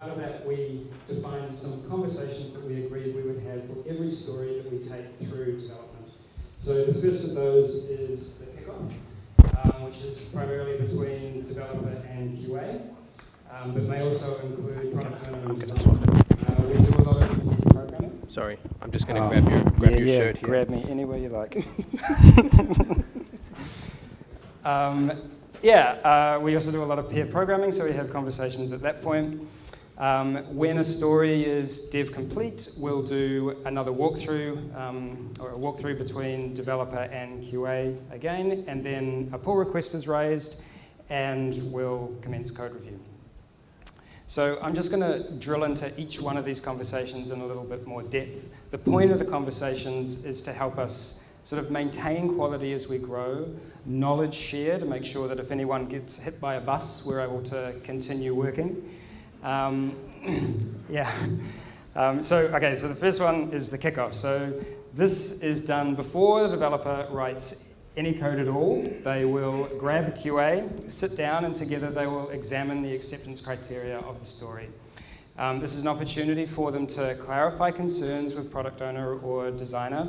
Out of that, we defined some conversations that we agreed we would have for every story that we take through development. So the first of those is the kickoff, which is primarily between developer and QA, but may also include product owner and design. We do a lot of programming. Sorry, I'm just going to grab your shirt here. Grab me anywhere you like. We also do a lot of pair programming, so we have conversations at that point. When a story is dev complete, we'll do another walkthrough, or a walkthrough between developer and QA again, and then a pull request is raised, and we'll commence code review. So I'm just going to drill into each one of these conversations in a little bit more depth. The point of the conversations is to help us sort of maintain quality as we grow, knowledge share to make sure that if anyone gets hit by a bus, we're able to continue working. So the first one is the kickoff. So this is done before the developer writes any code at all. They will grab a QA, sit down, and together they will examine the acceptance criteria of the story. This is an opportunity for them to clarify concerns with product owner or designer,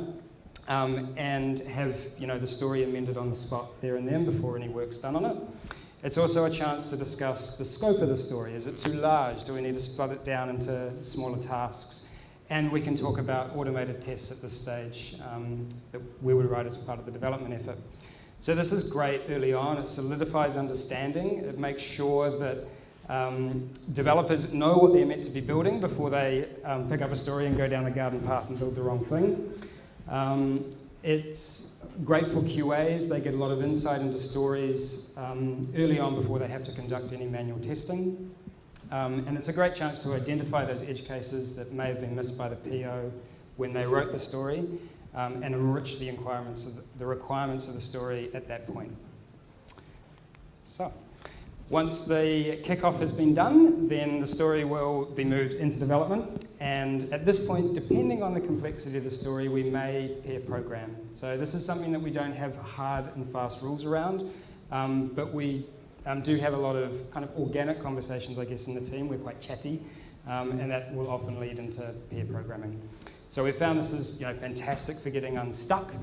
and have the story amended on the spot there and then before any work's done on it. It's also a chance to discuss the scope of the story. Is it too large? Do we need to split it down into smaller tasks? And we can talk about automated tests at this stage that we would write as part of the development effort. So this is great early on. It solidifies understanding. It makes sure that developers know what they're meant to be building before they pick up a story and go down the garden path and build the wrong thing. It's great for QAs. They get a lot of insight into stories early on before they have to conduct any manual testing. And it's a great chance to identify those edge cases that may have been missed by the PO when they wrote the story, and enrich the requirements of the story at that point. So, once the kickoff has been done, then the story will be moved into development. And at this point, depending on the complexity of the story, we may pair program. So this is something that we don't have hard and fast rules around, but we do have a lot of kind of organic conversations, I guess, in the team. We're quite chatty, and that will often lead into pair programming. So we found this is fantastic for getting unstuck,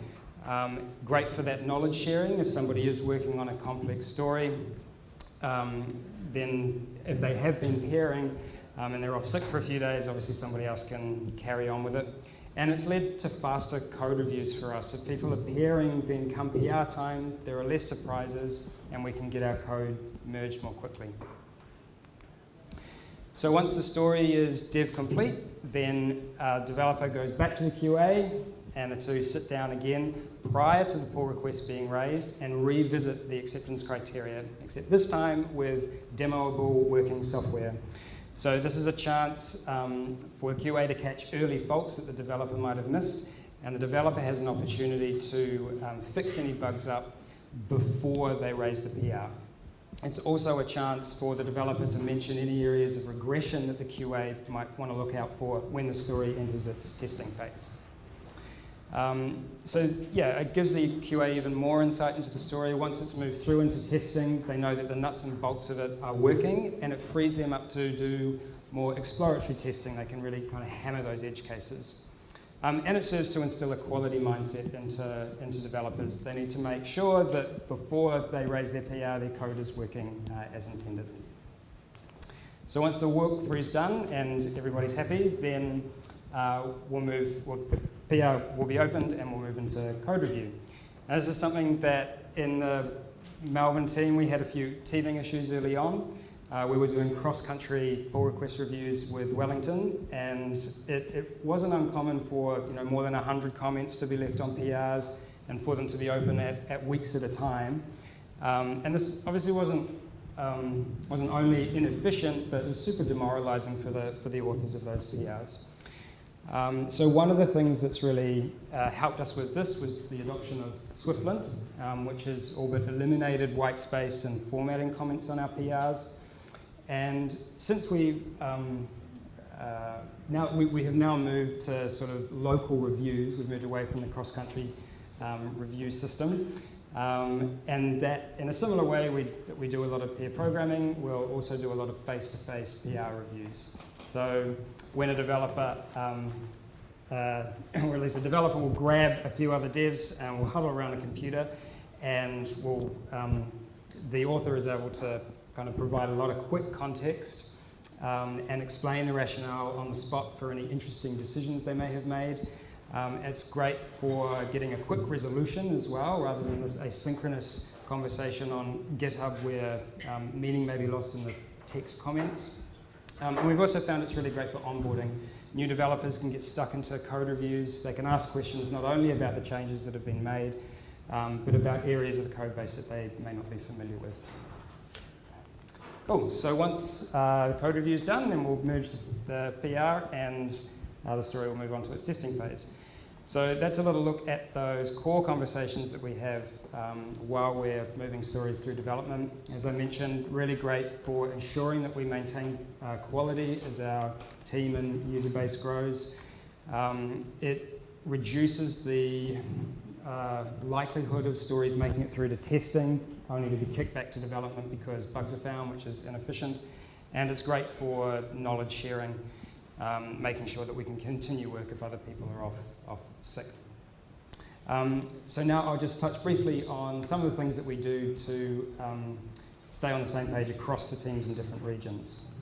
great for that knowledge sharing. If somebody is working on a complex story, then if they have been pairing and they're off sick for a few days, obviously somebody else can carry on with it. And it's led to faster code reviews for us. If people are pairing, then come PR time, there are less surprises, and we can get our code merged more quickly. So once the story is dev complete, then developer goes back to the QA, and the two sit down again prior to the pull request being raised and revisit the acceptance criteria, except this time with demoable working software. So this is a chance for QA to catch early faults that the developer might have missed, and the developer has an opportunity to fix any bugs up before they raise the PR. It's also a chance for the developer to mention any areas of regression that the QA might want to look out for when the story enters its testing phase. It gives the QA even more insight into the story. Once it's moved through into testing, they know that the nuts and bolts of it are working, and it frees them up to do more exploratory testing. They can really kind of hammer those edge cases. And it serves to instill a quality mindset into developers. They need to make sure that before they raise their PR, their code is working as intended. So once the walkthrough is done and everybody's happy, then the PR will be opened and we'll move into code review. Now, this is something that in the Melbourne team, we had a few teething issues early on. We were doing cross-country pull request reviews with Wellington, and it wasn't uncommon for more than 100 comments to be left on PRs and for them to be open at weeks at a time. And this obviously wasn't only inefficient, but it was super demoralizing for the authors of those PRs. So one of the things that's really helped us with this was the adoption of Swiftlet, which has all but eliminated white space and formatting comments on our PRs. And since we have now moved to sort of local reviews, we've moved away from the cross-country review system. And that, in a similar way, we do a lot of pair programming. We'll also do a lot of face-to-face PR reviews. So when a developer, or at least a developer will grab a few other devs and we'll huddle around a computer, and the author is able to kind of provide a lot of quick context and explain the rationale on the spot for any interesting decisions they may have made. It's great for getting a quick resolution as well, rather than this asynchronous conversation on GitHub where meaning may be lost in the text comments. And we've also found it's really great for onboarding. New developers can get stuck into code reviews. They can ask questions not only about the changes that have been made, but about areas of the code base that they may not be familiar with. Cool, so once the code review is done, then we'll merge the PR and the story will move on to its testing phase. So that's a little look at those core conversations that we have while we're moving stories through development. As I mentioned, really great for ensuring that we maintain quality as our team and user base grows. It reduces the likelihood of stories making it through to testing, only to be kicked back to development because bugs are found, which is inefficient. And it's great for knowledge sharing, making sure that we can continue work if other people are off sick. So now I'll just touch briefly on some of the things that we do to stay on the same page across the teams in different regions.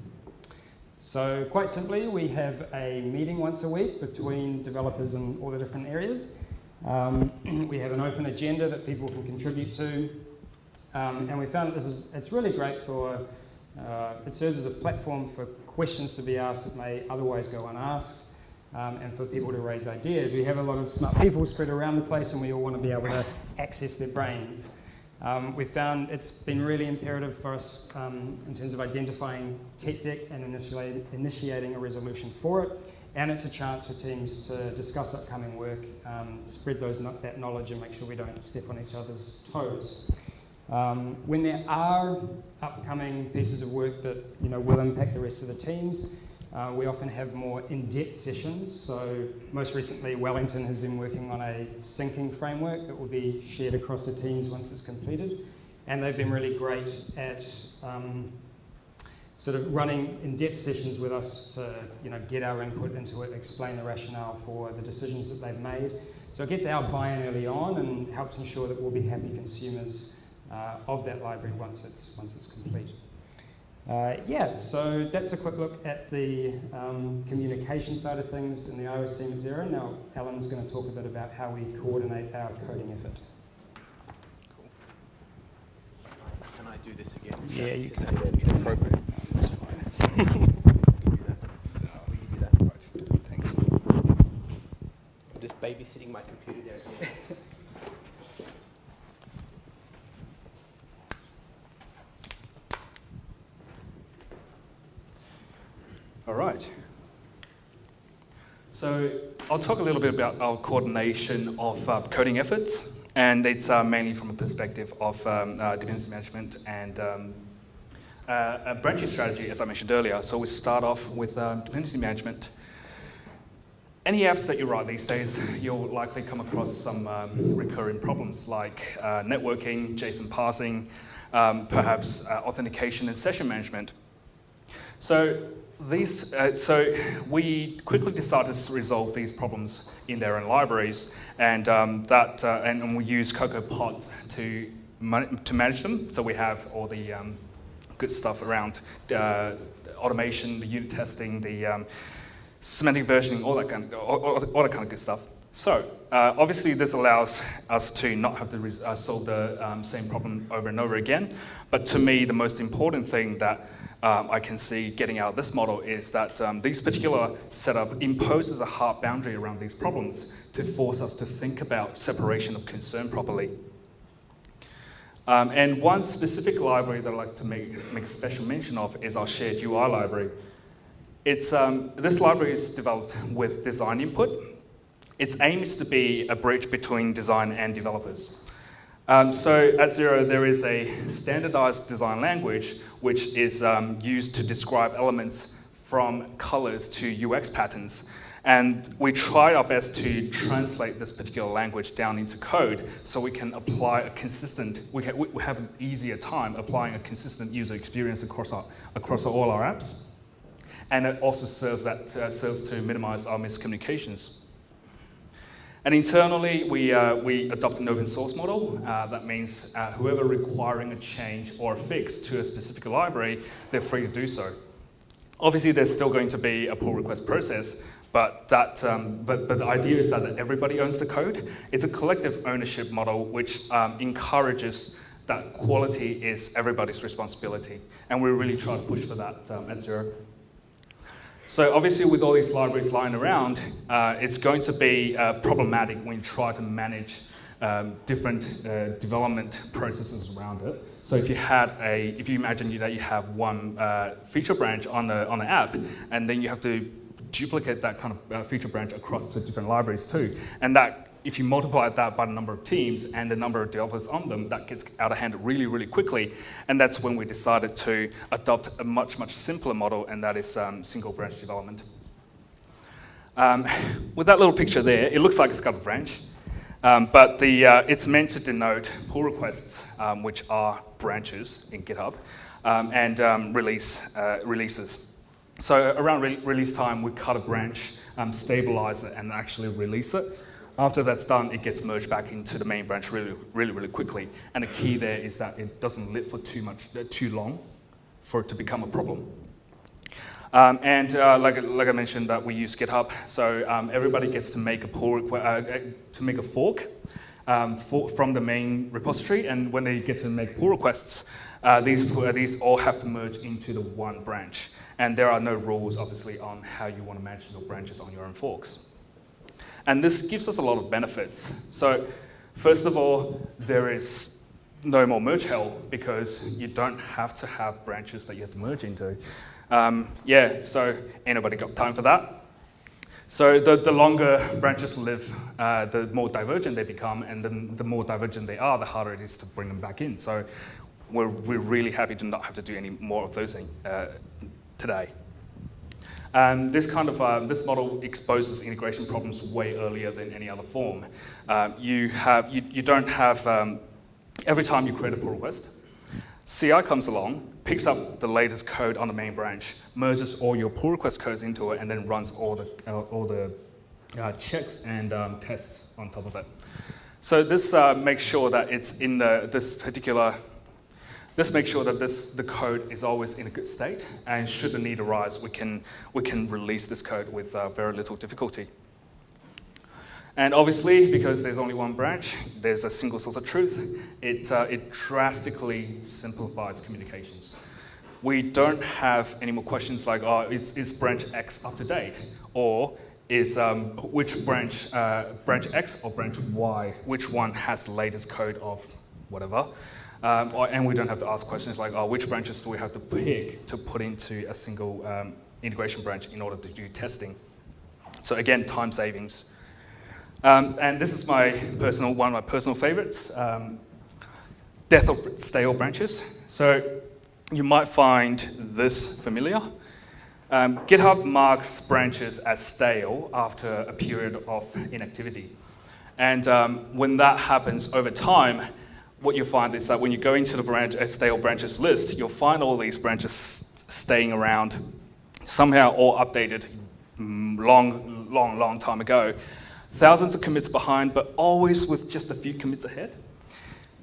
So quite simply, we have a meeting once a week between developers in all the different areas. We have an open agenda that people can contribute to. And we found that it's really great for, it serves as a platform for questions to be asked that may otherwise go unasked, and for people to raise ideas. We have a lot of smart people spread around the place and we all want to be able to access their brains. We found it's been really imperative for us in terms of identifying tech debt and initiating a resolution for it. And it's a chance for teams to discuss upcoming work, spread that knowledge and make sure we don't step on each other's toes. When there are upcoming pieces of work that will impact the rest of the teams, we often have more in-depth sessions. So most recently, Wellington has been working on a syncing framework that will be shared across the teams once it's completed. And they've been really great at sort of running in-depth sessions with us to get our input into it, explain the rationale for the decisions that they've made. So it gets our buy-in early on and helps ensure that we'll be happy consumers of that library once it's complete. So that's a quick look at the communication side of things in the iOS team at Xero. Now Alan's going to talk a bit about how we coordinate our coding effort. Cool. Can I do this again? Yeah, you can. Is that inappropriate? That's fine. You do that. Oh, you do that. Right. Thanks. I'm just babysitting my computer there as well. All right. So I'll talk a little bit about our coordination of coding efforts, and it's mainly from a perspective of dependency management and a branching strategy, as I mentioned earlier. So we start off with dependency management. Any apps that you write these days, you'll likely come across some recurring problems like networking, JSON parsing, perhaps authentication and session management. So we quickly decided to resolve these problems in their own libraries, and and we use CocoaPods to manage them. So we have all the good stuff around automation, the unit testing, the semantic versioning, all that kind of good stuff. So obviously this allows us to not have to solve the same problem over and over again. But to me, the most important thing that I can see getting out of this model is that this particular setup imposes a hard boundary around these problems to force us to think about separation of concern properly. And one specific library that I'd like to make a special mention of is our shared UI library. This library is developed with design input. Its aim is to be a bridge between design and developers. So at Xero, there is a standardized design language which is used to describe elements from colors to UX patterns. And we try our best to translate this particular language down into code so we can apply a consistent, we have an easier time applying a consistent user experience across all our apps. And it also serves to minimize our miscommunications. And internally, we adopt an open source model. That means whoever requiring a change or a fix to a specific library, they're free to do so. Obviously, there's still going to be a pull request process, but the idea is that everybody owns the code. It's a collective ownership model which encourages that quality is everybody's responsibility. And we really try to push for that at Xero. So obviously with all these libraries lying around, it's going to be problematic when you try to manage different development processes around it. So if you imagine that you have one feature branch on the app, and then you have to duplicate that kind of feature branch across to different libraries too. And that, if you multiply that by the number of teams and the number of developers on them, that gets out of hand really, really quickly. And that's when we decided to adopt a much, much simpler model, and that is single branch development. With that little picture there, it looks like it's got a branch, but it's meant to denote pull requests, which are branches in GitHub, and releases. So around release time, we cut a branch, stabilize it, and actually release it. After that's done, it gets merged back into the main branch really, really, really quickly. And the key there is that it doesn't live for too long for it to become a problem. Like I mentioned, that we use GitHub, so everybody gets to make a fork from the main repository, and when they get to make pull requests, these all have to merge into the one branch. And there are no rules, obviously, on how you want to manage your branches on your own forks. And this gives us a lot of benefits. So first of all, there is no more merge hell, because you don't have to have branches that you have to merge into. So anybody got time for that? So the longer branches live, the more divergent they become, and then the more divergent they are, the harder it is to bring them back in. So we're really happy to not have to do any more of those things today. This model exposes integration problems way earlier than any other form. You don't have, every time you create a pull request, CI comes along, picks up the latest code on the main branch, merges all your pull request codes into it, and then runs all the checks and tests on top of it. So this makes sure that it's in This makes sure that the code is always in a good state, and should the need arise, we can release this code with very little difficulty. And obviously, because there's only one branch, there's a single source of truth, it drastically simplifies communications. We don't have any more questions like, is branch X up to date? Or is which branch X or branch Y, which one has the latest code of whatever? And we don't have to ask questions like, which branches do we have to pick to put into a single integration branch in order to do testing? So again, time savings. And this is one of my personal favorites, death of stale branches. So you might find this familiar. GitHub marks branches as stale after a period of inactivity. And when that happens over time, what you'll find is that when you go into the stale branches list, you'll find all these branches staying around, somehow all updated long time ago. Thousands of commits behind, but always with just a few commits ahead.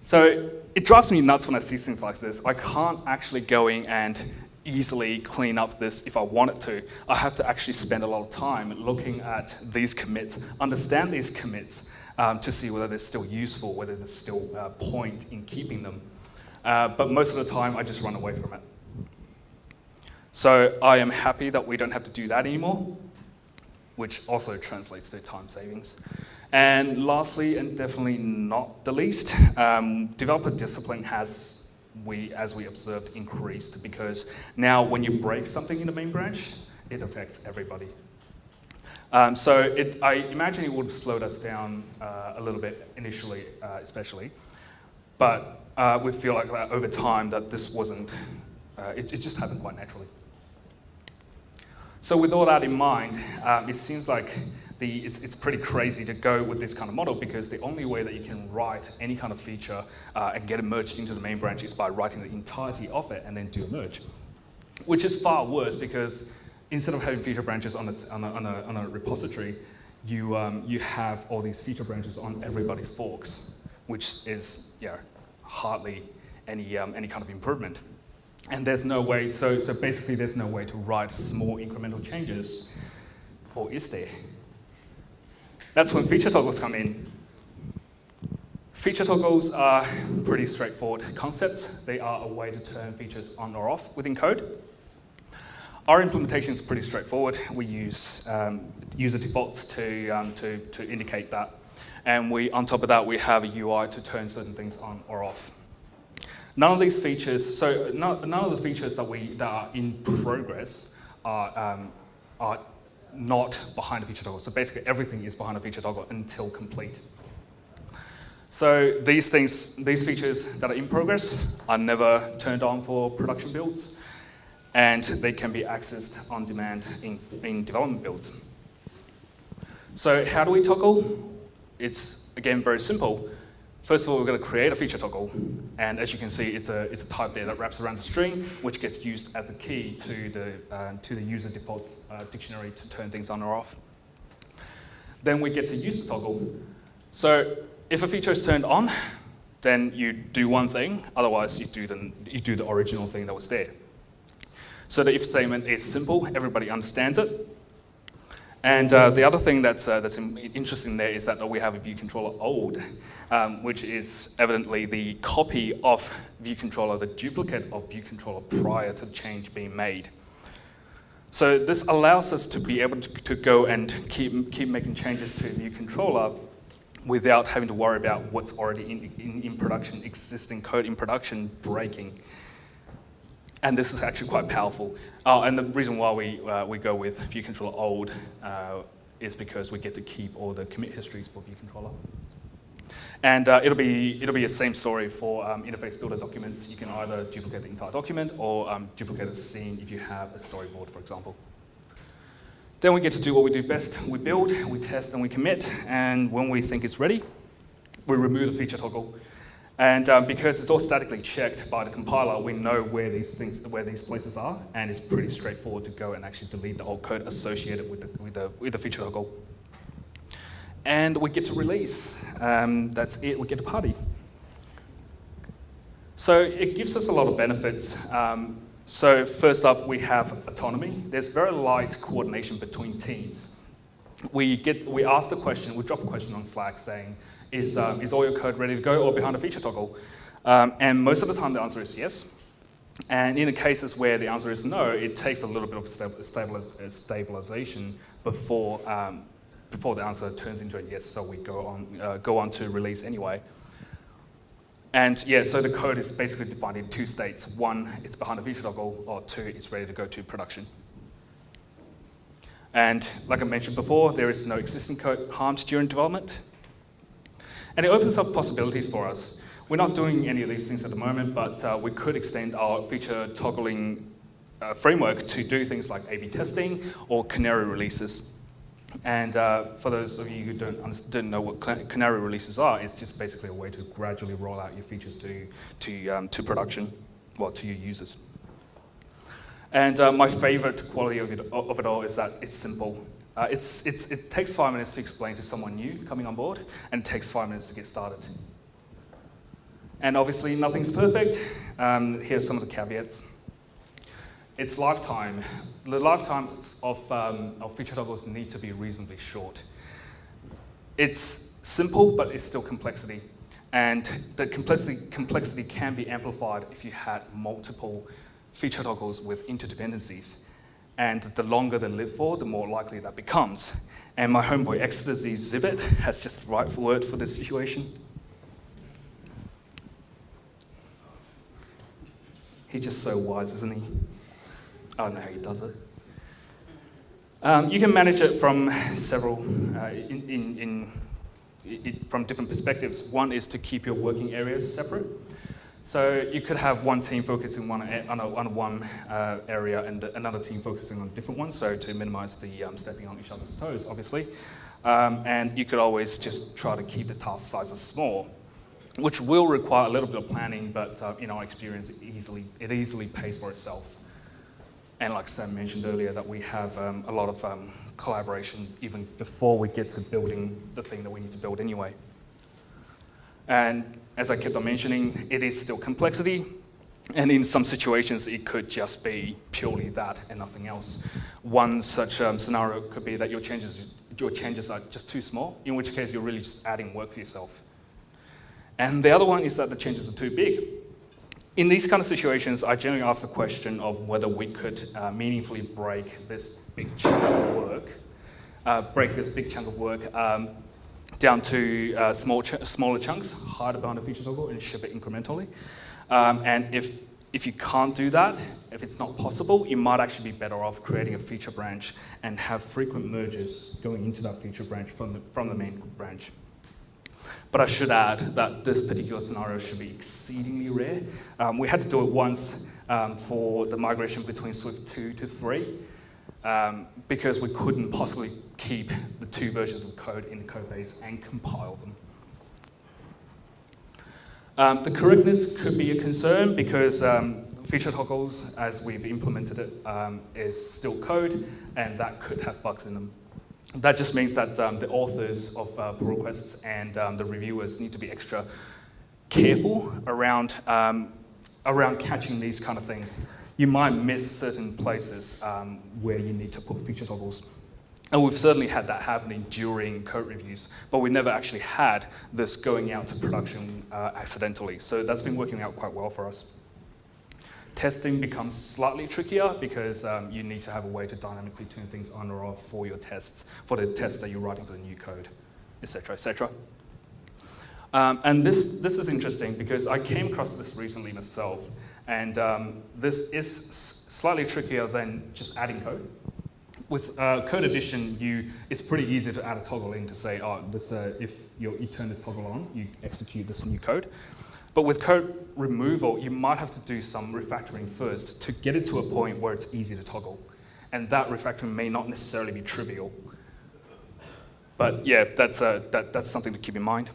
So it drives me nuts when I see things like this. I can't actually go in and easily clean up this if I wanted to. I have to actually spend a lot of time looking at these commits, understand these commits, to see whether they're still useful, whether there's still a point in keeping them. But most of the time, I just run away from it. So I am happy that we don't have to do that anymore, which also translates to time savings. And lastly, and definitely not the least, developer discipline has, as we observed, increased, because now when you break something in the main branch, it affects everybody. I imagine it would have slowed us down a little bit initially, especially, but we feel like that over time that this wasn't, it just happened quite naturally. So with all that in mind, it seems like it's pretty crazy to go with this kind of model, because the only way that you can write any kind of feature and get it merged into the main branch is by writing the entirety of it and then do a merge, which is far worse, because instead of having feature branches on a repository, you have all these feature branches on everybody's forks, which is hardly any kind of improvement. And there's no way, so basically there's no way to write small incremental changes, or is there? That's when feature toggles come in. Feature toggles are pretty straightforward concepts. They are a way to turn features on or off within code. Our implementation is pretty straightforward. We use user defaults to indicate that. And on top of that, we have a UI to turn certain things on or off. None of these features, none of the features that are in progress are not behind a feature toggle. So basically everything is behind a feature toggle until complete. So these features that are in progress are never turned on for production builds, and they can be accessed on demand in development builds. So how do we toggle? It's, again, very simple. First of all, we're going to create a feature toggle, and as you can see, it's a type there that wraps around the string, which gets used as the key to the user defaults dictionary to turn things on or off. Then we get to use the toggle. So if a feature is turned on, then you do one thing. Otherwise, you do the original thing that was there. So the if statement is simple. Everybody understands it. And the other thing that's interesting there is that we have a view controller old, which is evidently the copy of view controller, the duplicate of view controller prior to the change being made. So this allows us to be able to go and keep making changes to view controller without having to worry about what's already in production, existing code in production breaking. And this is actually quite powerful. And the reason why we go with view controller old is because we get to keep all the commit histories for view controller. And it'll be the same story for interface builder documents. You can either duplicate the entire document or duplicate a scene if you have a storyboard, for example. Then we get to do what we do best. We build, we test, and we commit. And when we think it's ready, we remove the feature toggle. And because it's all statically checked by the compiler, we know where these places are, and it's pretty straightforward to go and actually delete the old code associated with the feature toggle. And we get to release. That's it. We get to party. So it gives us a lot of benefits. So first up, we have autonomy. There's very light coordination between teams. We ask the question. We drop a question on Slack saying, is all your code ready to go or behind a feature toggle? And most of the time the answer is yes. And in the cases where the answer is no, it takes a little bit of stabilization before the answer turns into a yes, so we go on to release anyway. And yeah, so the code is basically defined in two states. One, it's behind a feature toggle, or two, it's ready to go to production. And like I mentioned before, there is no existing code harmed during development. And it opens up possibilities for us. We're not doing any of these things at the moment, but we could extend our feature toggling framework to do things like A/B testing or canary releases. And for those of you who don't know what canary releases are, it's just basically a way to gradually roll out your features to production, well, to your users. And my favorite quality of it all is that it's simple. It takes 5 minutes to explain to someone new coming on board, and it takes 5 minutes to get started. And obviously, nothing's perfect. Here's some of the caveats. It's lifetime. The lifetimes of feature toggles need to be reasonably short. It's simple, but it's still complexity. And the complexity can be amplified if you had multiple feature toggles with interdependencies. And the longer they live for, the more likely that becomes. And my homeboy Ecstasy Zibbit has just the right word for this situation. He's just so wise, isn't he? I don't know how he does it. You can manage it from several, from different perspectives. One is to keep your working areas separate. So you could have one team focusing on one area and another team focusing on different ones, so to minimize the stepping on each other's toes, obviously. And you could always just try to keep the task sizes small, which will require a little bit of planning, but in our experience, it easily pays for itself. And like Sam mentioned earlier, that we have a lot of collaboration even before we get to building the thing that we need to build anyway. And as I kept on mentioning, it is still complexity, and in some situations, it could just be purely that and nothing else. One such scenario could be that your changes are just too small, in which case you're really just adding work for yourself. And the other one is that the changes are too big. In these kind of situations, I generally ask the question of whether we could meaningfully break this big chunk of work, down to smaller chunks, hide a bounded feature toggle, and ship it incrementally. And if you can't do that, if it's not possible, you might actually be better off creating a feature branch and have frequent merges going into that feature branch from the main branch. But I should add that this particular scenario should be exceedingly rare. We had to do it once for the migration between Swift 2 to 3 because we couldn't possibly keep the two versions of code in the code base and compile them. The correctness could be a concern because feature toggles, as we've implemented it, is still code, and that could have bugs in them. That just means that the authors of pull requests and the reviewers need to be extra careful around catching these kind of things. You might miss certain places where you need to put feature toggles. And we've certainly had that happening during code reviews, but we never actually had this going out to production accidentally. So that's been working out quite well for us. Testing becomes slightly trickier because you need to have a way to dynamically turn things on or off for your tests, for the tests that you're writing for the new code, et cetera, et cetera. And this is interesting because I came across this recently myself, and this is slightly trickier than just adding code. With code addition, it's pretty easy to add a toggle in to say, oh, if you turn this toggle on, you execute this new code. But with code removal, you might have to do some refactoring first to get it to a point where it's easy to toggle. And that refactoring may not necessarily be trivial. But yeah, that's something to keep in mind.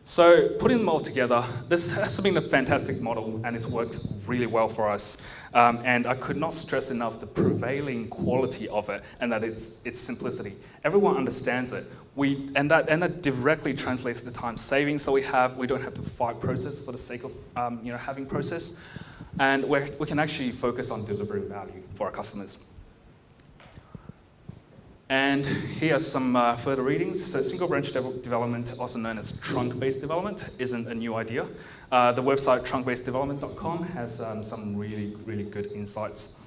So putting them all together, this has been a fantastic model, and it's worked really well for us. And I could not stress enough the prevailing quality of it, and that its simplicity. Everyone understands it. And that directly translates to the time savings that we have. We don't have to fight process for the sake of having process. And we can actually focus on delivering value for our customers. And here are some further readings. So single branch development, also known as trunk-based development, isn't a new idea. The website trunkbaseddevelopment.com has some really, really good insights.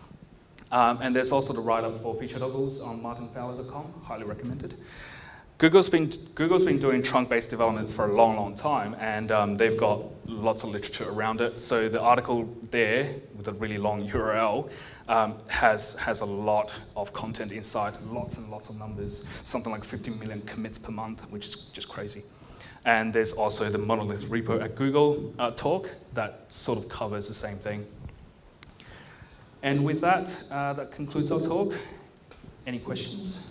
And there's also the write-up for feature toggles on martinfowler.com, highly recommended. Google's been doing trunk-based development for a long, long time, and they've got lots of literature around it. So the article there, with a really long URL, has a lot of content inside, lots and lots of numbers, something like 50 million commits per month, which is just crazy. And there's also the monolith repo at Google talk that sort of covers the same thing. And with that, that concludes our talk. Any questions?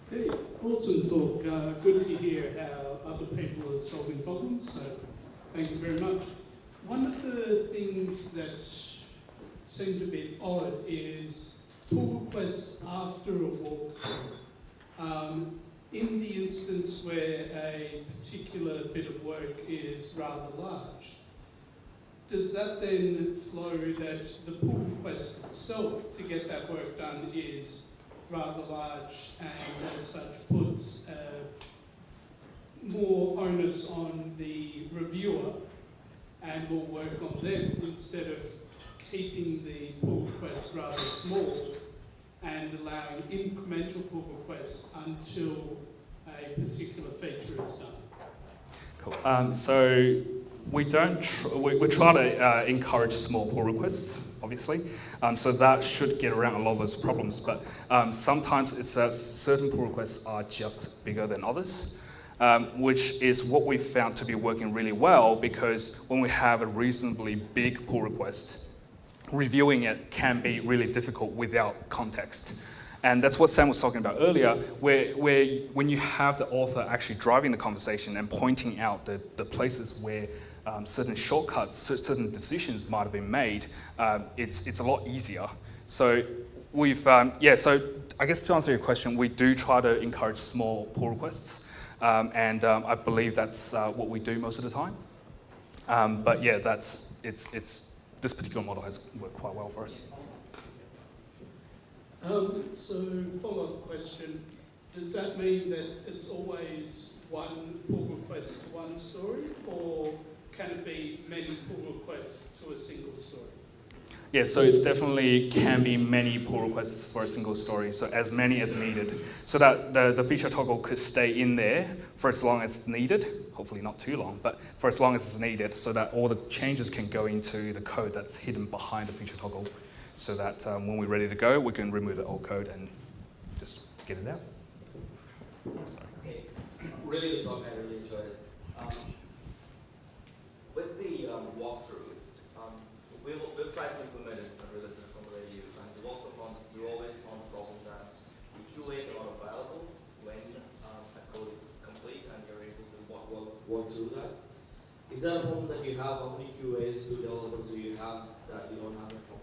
Hey, awesome talk. Good to hear how other people are solving problems, so thank you very much. One of the things that seemed a bit odd is pull requests after a walkthrough. In the instance where a particular bit of work is rather large, does that then flow that the pull request itself to get that work done is rather large and as such puts more onus on the reviewer and more work on them instead of keeping the pull request rather small and allowing incremental pull requests until a particular feature is done? Cool. So we try to encourage small pull requests. obviously. So that should get around a lot of those problems. But sometimes it's certain pull requests are just bigger than others, which is what we found to be working really well, because when we have a reasonably big pull request, reviewing it can be really difficult without context. And that's what Sam was talking about earlier, where when you have the author actually driving the conversation and pointing out the places where certain shortcuts, certain decisions might have been made, it's a lot easier. So we've, so I guess to answer your question, we do try to encourage small pull requests, and I believe that's what we do most of the time. But yeah, this particular model has worked quite well for us. So follow-up question, does that mean that it's always one pull request to one story, or can it be many pull requests to a single story? Yeah, so it's definitely can be many pull requests for a single story, so as many as needed. So that the feature toggle could stay in there for as long as it's needed, hopefully not too long, but for as long as it's needed, so that all the changes can go into the code that's hidden behind the feature toggle, so that when we're ready to go, we can remove the old code and just get it out. Hey, really good talk, I really enjoyed it. With the walkthrough, we've tried to implement it in a realistic already, and we've also found that you always found the problem that the QA is not available when a code is complete and you're able to walk through that. Is that a problem that you have? How many QAs to developers do you have that you don't have that problem?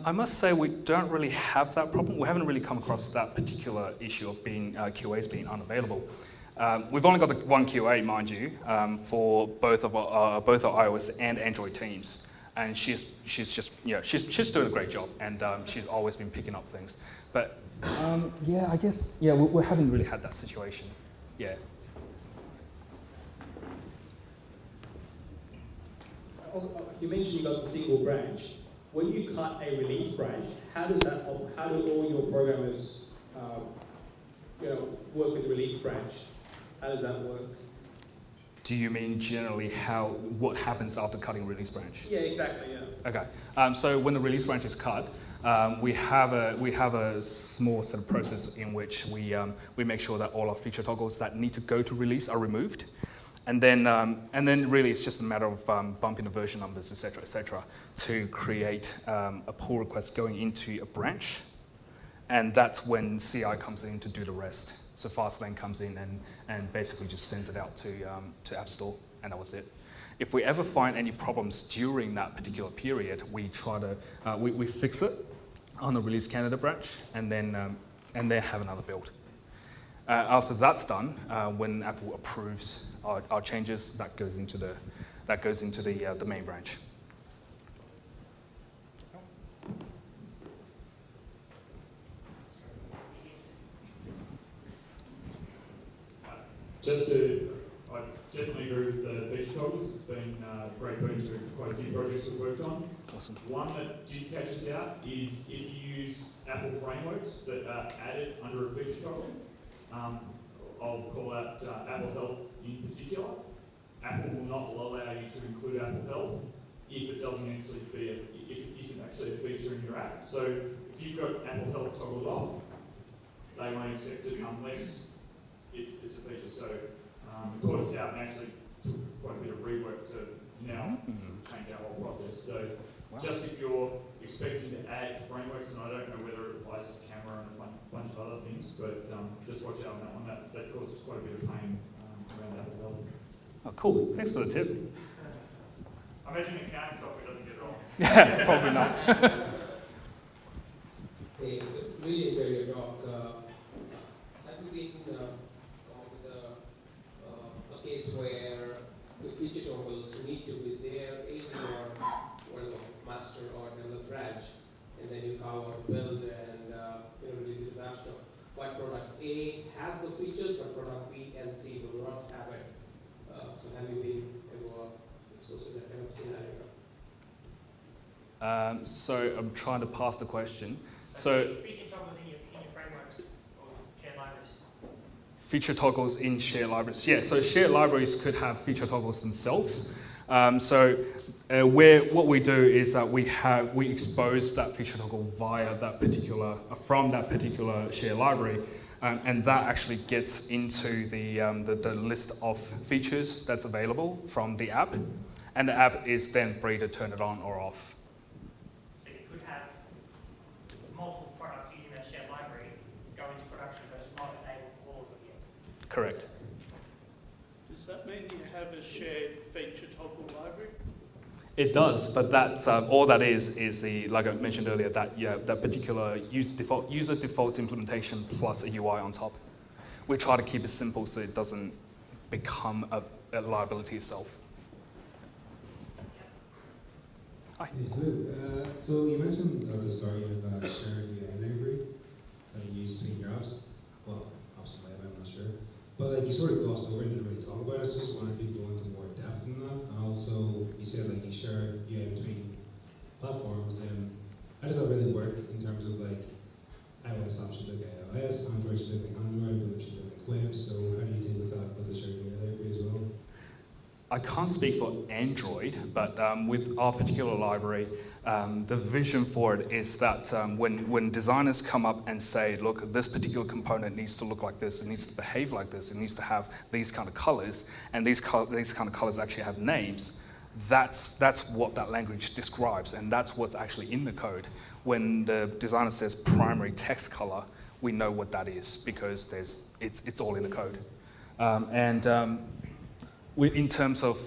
I must say we don't really have that problem. We haven't really come across that particular issue of being QAs being unavailable. We've only got the one QA, mind you, for both our iOS and Android teams, and she's just doing a great job, and she's always been picking up things. But yeah, I guess we haven't really had that situation. Yeah. You mentioned you got the single branch. When you cut a release branch, how do all your programmers work with the release branch? How does that work? Do you mean generally what happens after cutting release branch? Yeah, exactly. Yeah. Okay. So when the release branch is cut, we have a small sort of process in which we make sure that all our feature toggles that need to go to release are removed. And then really it's just a matter of bumping the version numbers, et cetera, to create a pull request going into a branch. And that's when CI comes in to do the rest. So Fastlane comes in and basically just sends it out to App Store, and that was it. If we ever find any problems during that particular period, we try to we fix it on the release candidate branch, and then have another build. After that's done, when Apple approves our changes, that goes into the main branch. I definitely agree with the feature toggles. It's been a great boon to quite a few projects we've worked on. Awesome. One that did catch us out is if you use Apple frameworks that are added under a feature toggle. I'll call out Apple Health in particular. Apple will not allow you to include Apple Health if it isn't actually a feature in your app. So if you've got Apple Health toggled off, they won't accept it unless it's a feature. So it caught us out and actually took quite a bit of rework to now change our whole process. So just if you're expecting to add frameworks, and I don't know whether it applies to camera and a bunch of other things, but just watch out on that one. That caused us quite a bit of pain around Apple Health. Oh, cool. Thanks for the tip. I imagine accounting software doesn't get it wrong. Yeah, probably not. Hey, really enjoyed your talk. Have you been with a case where the feature toggles need to be there in your master or develop branch, and then you carve out build and release it to App Store? Why product A has the features, but product B and C will not have it? So have you been exposed to that kind of scenario? So I'm trying to pass the question. So feature toggles in your frameworks or shared libraries. Feature toggles in shared libraries. Yeah, so shared libraries could have feature toggles themselves. What we do is that we expose that feature toggle via that particular from that particular shared library, and that actually gets into the list of features that's available from the app, and the app is then free to turn it on or off. So you could have multiple products using that shared library go into production, but it's not enabled for all of them yet. Correct. Does that mean you have a shared feature toggle library? It does, but that's all that is the, like I mentioned earlier, that particular user defaults implementation plus a UI on top. We try to keep it simple so it doesn't become a liability itself. Hi. Hello. So you mentioned the story about sharing the library that you use between your apps. Well, apps to web, I'm not sure. But like you sort of glossed over and didn't really talk about it, so I just wondered if you go into more depth than that. And also, you said like you share UI between platforms, and how does that really work in terms of like iOS apps should look like iOS, Android should look like Android, web should look like web. So how do you deal with that with the shared UI library as well? I can't speak for Android, but with our particular library, the vision for it is that when designers come up and say, look, this particular component needs to look like this, it needs to behave like this, it needs to have these kind of colors, and these kind of colors actually have names, that's what that language describes, and that's what's actually in the code. When the designer says primary text color, we know what that is because it's all in the code. In terms of,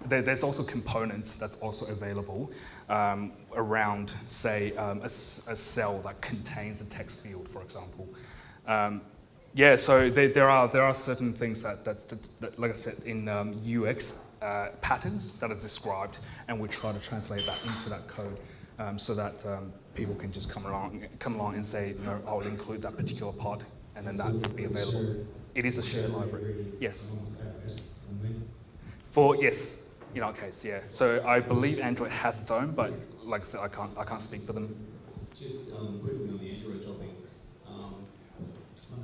there's also components that's also available around, say, a cell that contains a text field, for example. So there are certain things that, like I said, in UX patterns that are described, and we try to translate that into that code so that people can just come along and say, no, I'll include that particular part, and then that will be available. It is a shared library. Yes. Yes, in our case, yeah. So I believe Android has its own, but like I said, I can't speak for them. Just quickly on the Android topic, I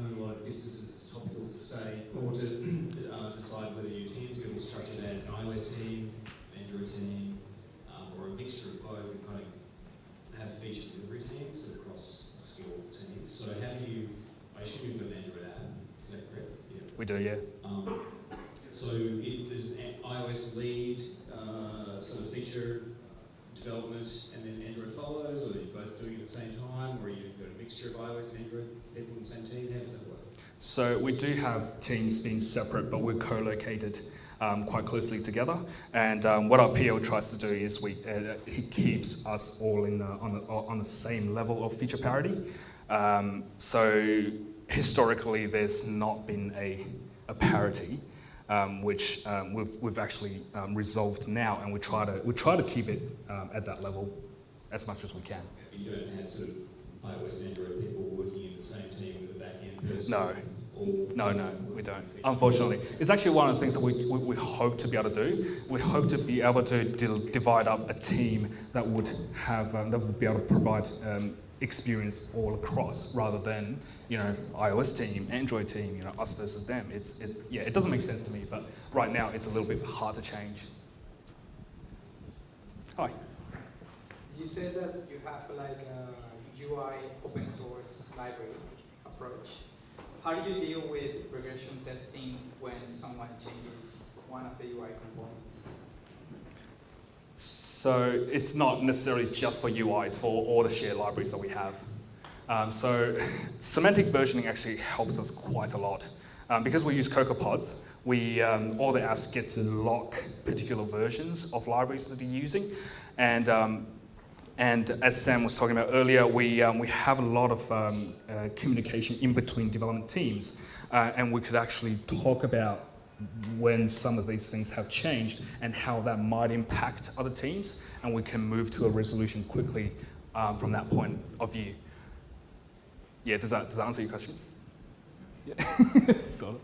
know a lot of businesses it's topical to say or to decide whether your teams will be structured as an iOS team, Android team, or a mixture of both, and kind of have feature delivery teams across skill teams. So how do you? I assume you've got an Android app. Is that correct? Yeah. We do, yeah. So does iOS lead sort of feature development and then Android follows, or are you both doing it at the same time, or you've got a mixture of iOS and Android people in the same team? How does that work? So we do have teams being separate, but we're co-located quite closely together. And what our PO tries to do is he keeps us all on the same level of feature parity. So historically, there's not been a parity. Which we've actually resolved now, and we try to keep it at that level as much as we can. You don't have sort of iOS and Android people working in the same team with a back-end person? No, we don't. Unfortunately, it's actually one of the things that we hope to be able to do. We hope to be able to divide up a team that would be able to provide experience all across, rather than iOS team, Android team, us versus them. It doesn't make sense to me, but right now it's a little bit hard to change. Hi. You said that you have like a UI open source library approach. How do you deal with regression testing when someone changes one of the UI components? So it's not necessarily just for UI, it's for all the shared libraries that we have. So semantic versioning actually helps us quite a lot. Because we use CocoaPods, all the apps get to lock particular versions of libraries that they're using. And as Sam was talking about earlier, we have a lot of communication in between development teams. And we could actually talk about when some of these things have changed and how that might impact other teams, and we can move to a resolution quickly from that point of view. Yeah, does that answer your question? Yeah. Sort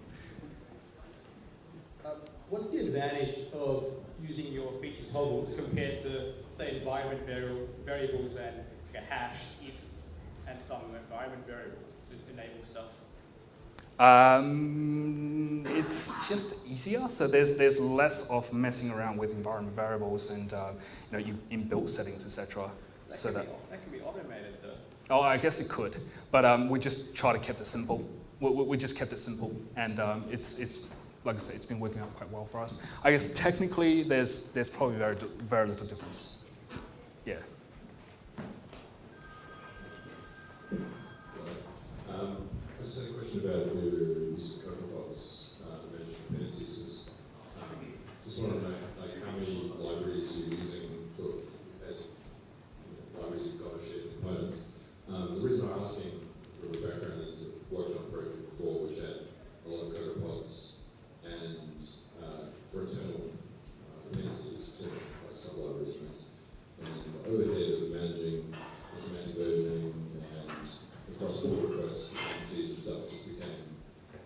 of. What's the advantage of using your feature toggles compared to, say, environment variables and like a hash, if, and some environment variables to enable stuff? It's just easier. So there's less of messing around with environment variables and you inbuilt settings, etc. That can be automated though. Oh, I guess it could, but we just try to keep it simple. We just kept it simple, and it's like I said, it's been working out quite well for us. I guess technically, there's probably very little difference. Yeah. I just had a question about your use of CocoaHeads managing dependencies. Just want to know how many libraries you're using as libraries you've got to share components. The reason I'm asking from the background is I've worked on a project before which had a lot of CocoaHeads and for internal dependencies, like sub-libraries, and the overhead of managing the semantic versioning and across all requests, dependencies and stuff just became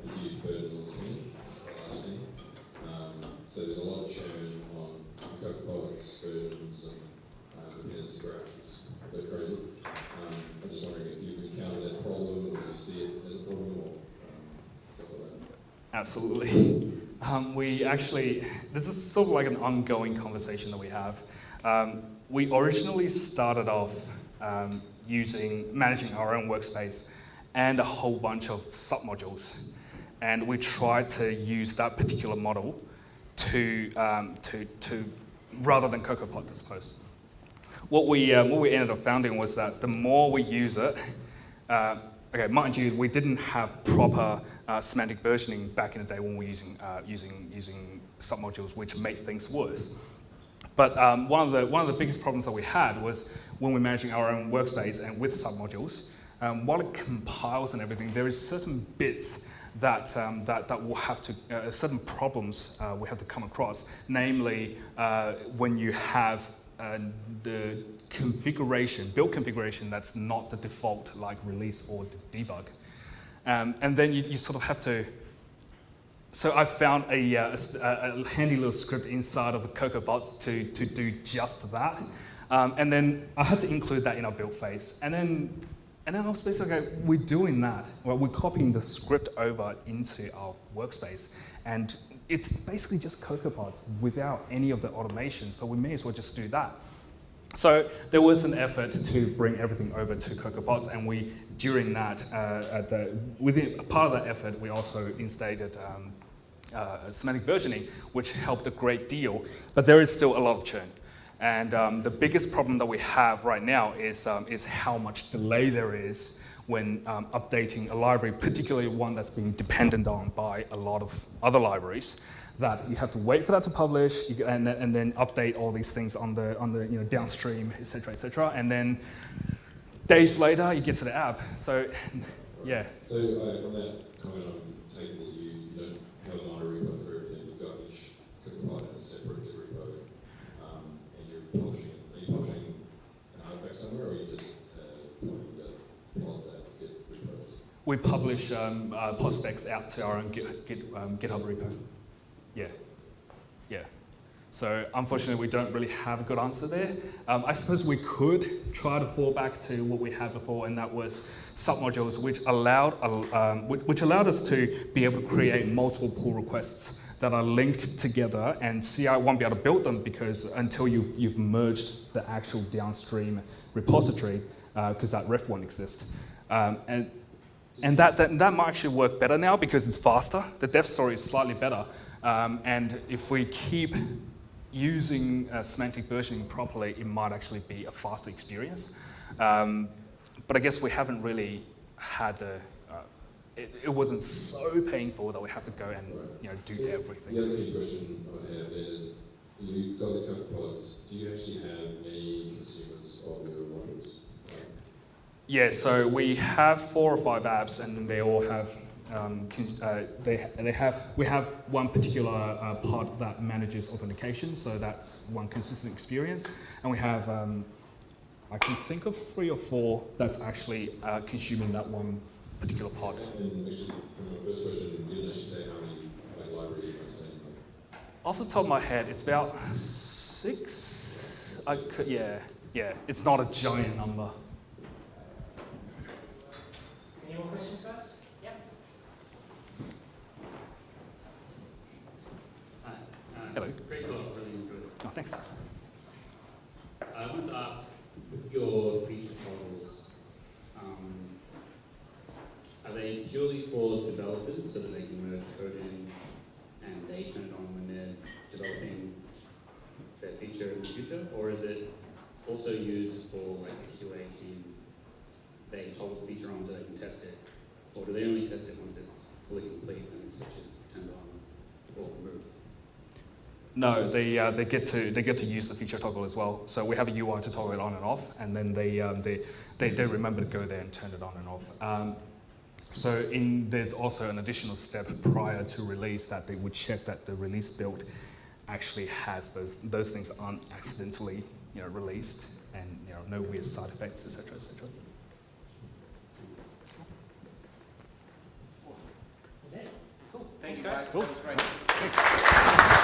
a huge burden on the team, a large team. So there's a lot of churn on CocoaHeads versions and dependency graphs. A bit crazy. I'm just wondering if you've encountered that problem, or you see it as a problem, or stuff like that. Absolutely. This is sort of like an ongoing conversation that we have. We originally started off managing our own workspace and a whole bunch of submodules, and we tried to use that particular model to rather than CocoaHeads, I suppose. What we ended up finding was that the more we use it, okay, mind you, we didn't have proper semantic versioning back in the day when we were using submodules, which made things worse. But one of the biggest problems that we had was when we're managing our own workspace and with submodules, while it compiles and everything, there is certain bits that will have to certain problems we have to come across. Namely, when you have the build configuration that's not the default, like release or debug. And then you sort of have to. So I found a handy little script inside of the CocoaHeads to do just that. And then I had to include that in our build phase. And then I was basically like, we're doing that. Well, we're copying the script over into our workspace. And it's basically just CocoaHeads without any of the automation. So we may as well just do that. So there was an effort to bring everything over to CocoaHeads, and during that, within part of that effort, we also instated semantic versioning, which helped a great deal. But there is still a lot of churn, and the biggest problem that we have right now is how much delay there is when updating a library, particularly one that's being dependent on by a lot of other libraries. That you have to wait for that to publish, and then update all these things on the downstream, etc., and then days later you get to the app. So, yeah. So from that comment, I'm taking that you don't have a minor repo for everything. You've got each component as a separate repo, and you're publishing. Are you publishing an artifact somewhere, or are you just pointing the pods at Git repos? We publish pod specs out to our own GitHub repo. Yeah. So unfortunately, we don't really have a good answer there. I suppose we could try to fall back to what we had before, and that was submodules, which allowed us to be able to create multiple pull requests that are linked together, and CI won't be able to build them until you've merged the actual downstream repository, because that ref won't exist. And that might actually work better now because it's faster. The dev story is slightly better. And if we keep using semantic versioning properly, it might actually be a faster experience. But I guess we haven't really had it wasn't so painful that we have to go and do everything. The other key question I have is, you've got these CocoaHeads. Do you actually have any consumers of your modules? Yeah, so we have 4 or 5 apps, and they all have. We have one particular part that manages authentication, so that's one consistent experience, and we have I can think of 3 or 4 that's actually consuming that one particular part. And actually, from my first question, you didn't actually say how many libraries you maintain. Off the top of my head, it's about 6. Yeah, it's not a giant number. Any more questions, guys? Yeah. Hello. Great talk, really enjoyed it. Oh, thanks. I wanted to ask, with your feature toggles, are they purely for developers so that they can merge code in and they turn it on when they're developing their feature in the future? Or is it also used for like the QA team? They toggle the feature on so they can test it? Or do they only test it once it's fully complete and the switch is turned on or removed? No, they get to use the feature toggle as well. So we have a UI to toggle it on and off, and then they remember to go there and turn it on and off. So there's also an additional step prior to release that they would check that the release build actually has those things aren't accidentally released, and no weird side effects, etc., etc. Is it? Cool. Thanks, guys. Cool. That was great. Thanks.